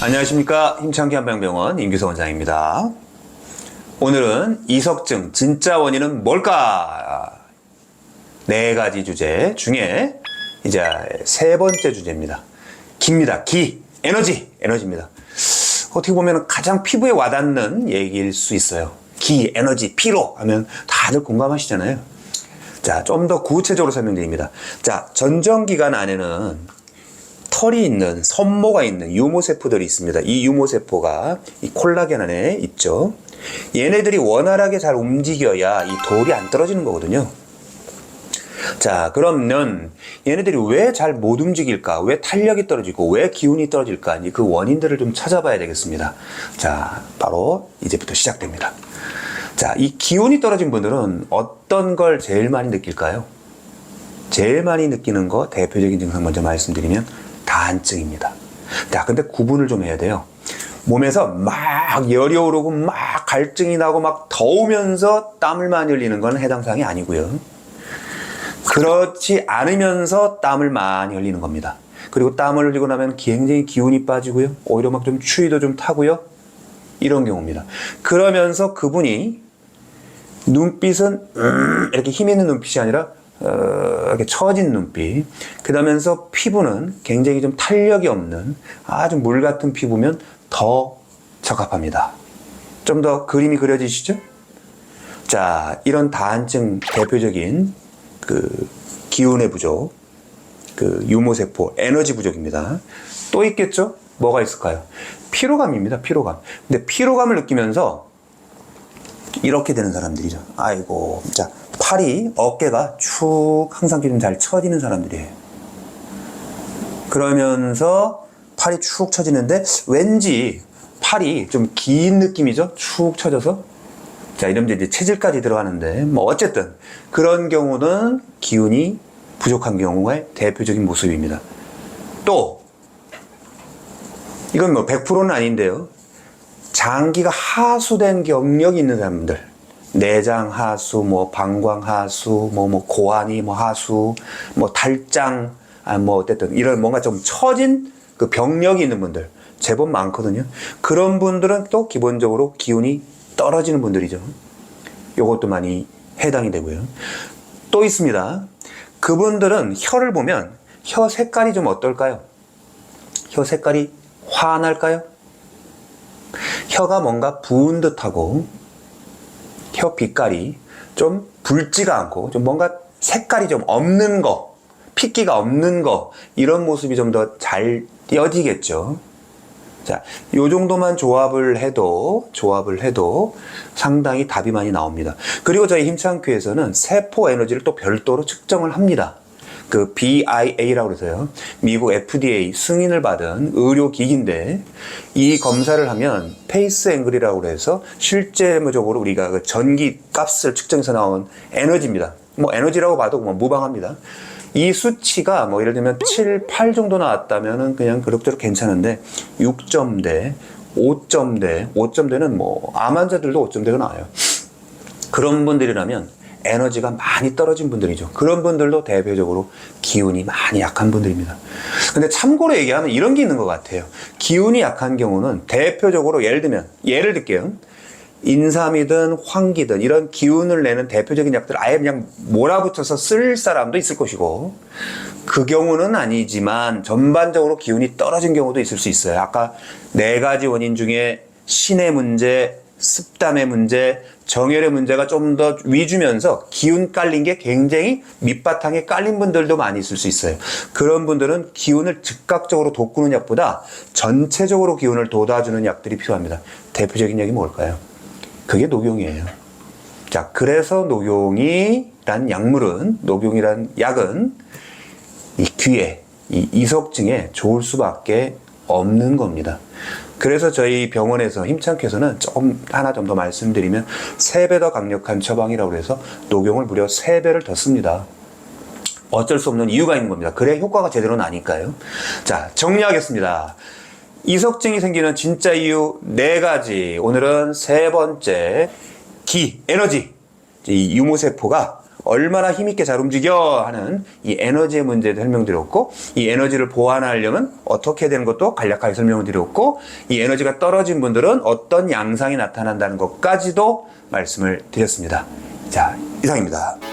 안녕하십니까. 힘찬기 한방병원 임규석 원장입니다. 오늘은 이석증 진짜 원인은 뭘까? 4가지 주제 중에 이제 3번째 주제입니다. 기입니다. 기, 에너지입니다. 어떻게 보면 가장 피부에 와닿는 얘기일 수 있어요. 기, 에너지, 피로 하면 다들 공감하시잖아요. 자, 좀 더 구체적으로 설명드립니다. 자, 전정기관 안에는 털이 있는, 섬모가 있는 유모세포들이 있습니다. 이 유모세포가 이 콜라겐 안에 있죠. 얘네들이 원활하게 잘 움직여야 이 돌이 안 떨어지는 거거든요. 자, 그러면 얘네들이 왜 잘 못 움직일까? 왜 탄력이 떨어지고 왜 기운이 떨어질까? 그 원인들을 좀 찾아봐야 되겠습니다. 자, 바로 이제부터 시작됩니다. 자, 이 기운이 떨어진 분들은 어떤 걸 제일 많이 느낄까요? 제일 많이 느끼는 거 대표적인 증상 먼저 말씀드리면 다한증입니다. 자, 근데 구분을 좀 해야 돼요. 몸에서 막 열이 오르고 막 갈증이 나고 막 더우면서 땀을 많이 흘리는 건 해당 사항이 아니고요. 그렇지 않으면서 땀을 많이 흘리는 겁니다. 그리고 땀을 흘리고 나면 굉장히 기운이 빠지고요. 오히려 막 좀 추위도 좀 타고요. 이런 경우입니다. 그러면서 그분이 눈빛은 이렇게 힘 있는 눈빛이 아니라 이렇게 처진 눈빛. 그러면서 피부는 굉장히 좀 탄력이 없는 아주 물 같은 피부면 더 적합합니다. 좀 더 그림이 그려지시죠? 자, 이런 다한증 대표적인 기운의 부족, 유모세포, 에너지 부족입니다. 또 있겠죠? 뭐가 있을까요? 피로감입니다. 피로감. 근데 피로감을 느끼면서 이렇게 되는 사람들이죠. 아이고, 자, 팔이, 어깨가 축 항상 좀 잘 처지는 사람들이에요. 그러면서 팔이 축 처지는데 왠지 팔이 좀 긴 느낌이죠. 축 처져서. 자, 이러면 이제 체질까지 들어가는데 뭐 어쨌든 그런 경우는 기운이 부족한 경우가 대표적인 모습입니다. 또 이건 뭐 100%는 아닌데요. 장기가 하수된 경력이 있는 사람들, 내장 하수, 뭐 방광 하수, 뭐 고환이 뭐 하수, 뭐 탈장, 뭐 어쨌든 이런 뭔가 좀 처진 그 병력이 있는 분들 제법 많거든요. 그런 분들은 또 기본적으로 기운이 떨어지는 분들이죠. 요것도 많이 해당이 되고요. 또 있습니다. 그분들은 혀를 보면 혀 색깔이 좀 어떨까요? 혀 색깔이 환할까요? 혀가 뭔가 부은 듯하고 혀 빛깔이 좀 붉지가 않고 좀 뭔가 색깔이 좀 없는 거, 핏기가 없는 거, 이런 모습이 좀 더 잘 띄어지겠죠. 자, 요 정도만 조합을 해도 상당히 답이 많이 나옵니다. 그리고 저희 힘찬큐에서는 세포 에너지를 또 별도로 측정을 합니다. 그 BIA라고 그래서요. 미국 FDA 승인을 받은 의료기기인데 이 검사를 하면 페이스 앵글이라고 해서 실제적으로 우리가 그 전기 값을 측정해서 나온 에너지입니다. 뭐 에너지라고 봐도 뭐 무방합니다. 이 수치가 뭐 예를 들면 7, 8 정도 나왔다면은 그냥 그럭저럭 괜찮은데 6점대, 5점대는 뭐 암 환자들도 5점대가 나와요. 그런 분들이라면 에너지가 많이 떨어진 분들이죠. 그런 분들도 대표적으로 기운이 많이 약한 분들입니다. 근데 참고로 얘기하면 이런 게 있는 것 같아요. 기운이 약한 경우는 대표적으로 예를 들게요. 인삼이든 황기든 이런 기운을 내는 대표적인 약들 아예 그냥 몰아붙여서 쓸 사람도 있을 것이고, 그 경우는 아니지만 전반적으로 기운이 떨어진 경우도 있을 수 있어요. 아까 4가지 원인 중에 신의 문제, 습담의 문제, 정열의 문제가 좀 더 위주면서 기운 깔린 게 굉장히 밑바탕에 깔린 분들도 많이 있을 수 있어요. 그런 분들은 기운을 즉각적으로 돋구는 약보다 전체적으로 기운을 돋아주는 약들이 필요합니다. 대표적인 약이 뭘까요? 그게 녹용이에요. 자, 그래서 녹용이란 약은 이 귀에, 이 이석증에 좋을 수밖에 없는 겁니다. 그래서 저희 병원에서 힘찬께서는 하나 좀 더 말씀드리면 3배 더 강력한 처방이라고 해서 녹용을 무려 3배를 더 씁니다. 어쩔 수 없는 이유가 있는 겁니다. 그래야 효과가 제대로 나니까요. 자, 정리하겠습니다. 이석증이 생기는 진짜 이유 4가지. 오늘은 3번째, 기, 에너지. 이 유모세포가 얼마나 힘있게 잘 움직여 하는 이 에너지의 문제도 설명드렸고, 이 에너지를 보완하려면 어떻게 되는 것도 간략하게 설명을 드렸고, 이 에너지가 떨어진 분들은 어떤 양상이 나타난다는 것까지도 말씀을 드렸습니다. 자, 이상입니다.